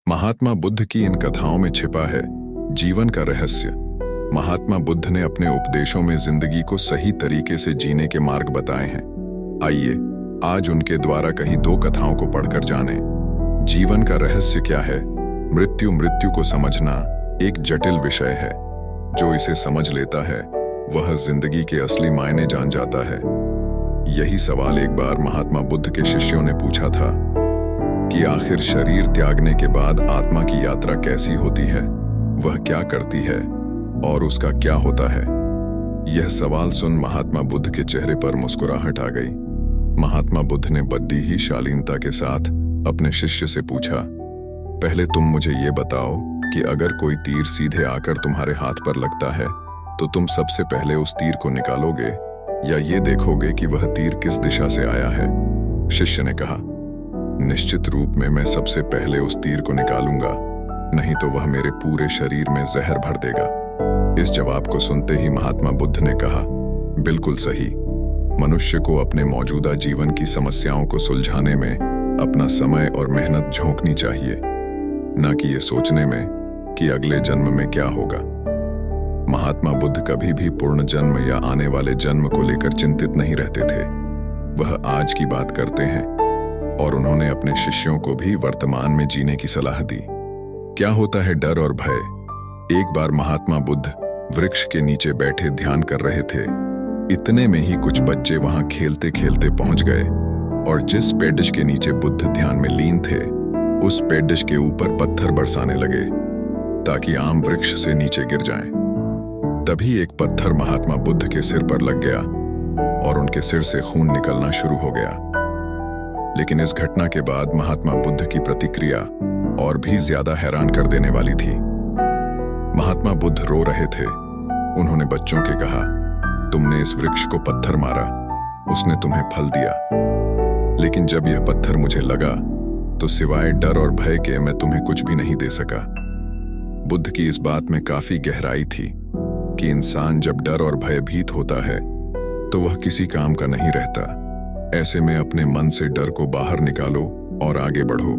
महात्मा बुद्ध की इन कथाओं में छिपा है जीवन का रहस्य। महात्मा बुद्ध ने अपने उपदेशों में जिंदगी को सही तरीके से जीने के मार्ग बताए हैं। आइए आज उनके द्वारा कही दो कथाओं को पढ़कर जानें। जीवन का रहस्य क्या है? मृत्यु को समझना एक जटिल विषय है। जो इसे समझ लेता है वह जिंदगी के असली मायने जान जाता है। यही सवाल एक बार महात्मा बुद्ध के शिष्यों ने पूछा था कि आखिर शरीर त्यागने के बाद आत्मा की यात्रा कैसी होती है, वह क्या करती है और उसका क्या होता है। यह सवाल सुन महात्मा बुद्ध के चेहरे पर मुस्कुराहट आ गई। महात्मा बुद्ध ने बड़ी ही शालीनता के साथ अपने शिष्य से पूछा, पहले तुम मुझे ये बताओ कि अगर कोई तीर सीधे आकर तुम्हारे हाथ पर लगता है तो तुम सबसे पहले उस तीर को निकालोगे या ये देखोगे कि वह तीर किस दिशा से आया है? शिष्य ने कहा, निश्चित रूप में मैं सबसे पहले उस तीर को निकालूंगा, नहीं तो वह मेरे पूरे शरीर में जहर भर देगा। इस जवाब को सुनते ही महात्मा बुद्ध ने कहा, बिल्कुल सही। मनुष्य को अपने मौजूदा जीवन की समस्याओं को सुलझाने में अपना समय और मेहनत झोंकनी चाहिए, न कि ये सोचने में कि अगले जन्म में क्या होगा। महात्मा बुद्ध कभी भी पूर्ण जन्म या आने वाले जन्म को लेकर चिंतित नहीं रहते थे। वह आज की बात करते हैं और उन्होंने अपने शिष्यों को भी वर्तमान में जीने की सलाह दी। क्या होता है डर और भय? एक बार महात्मा बुद्ध वृक्ष के नीचे बैठे ध्यान कर रहे थे। इतने में ही कुछ बच्चे वहां खेलते खेलते पहुंच गए और जिस पेड़ के नीचे बुद्ध ध्यान में लीन थे उस पेड़ के ऊपर पत्थर बरसाने लगे ताकि आम वृक्ष से नीचे गिर जाएं। तभी एक पत्थर महात्मा बुद्ध के सिर पर लग गया और उनके सिर से खून निकलना शुरू हो गया। लेकिन इस घटना के बाद महात्मा बुद्ध की प्रतिक्रिया और भी ज्यादा हैरान कर देने वाली थी। महात्मा बुद्ध रो रहे थे। उन्होंने बच्चों के कहा, तुमने इस वृक्ष को पत्थर मारा, उसने तुम्हें फल दिया, लेकिन जब यह पत्थर मुझे लगा तो सिवाय डर और भय के मैं तुम्हें कुछ भी नहीं दे सका। बुद्ध की इस बात में काफी गहराई थी कि इंसान जब डर और भयभीत होता है तो वह किसी काम का नहीं रहता। ऐसे में अपने मन से डर को बाहर निकालो और आगे बढ़ो।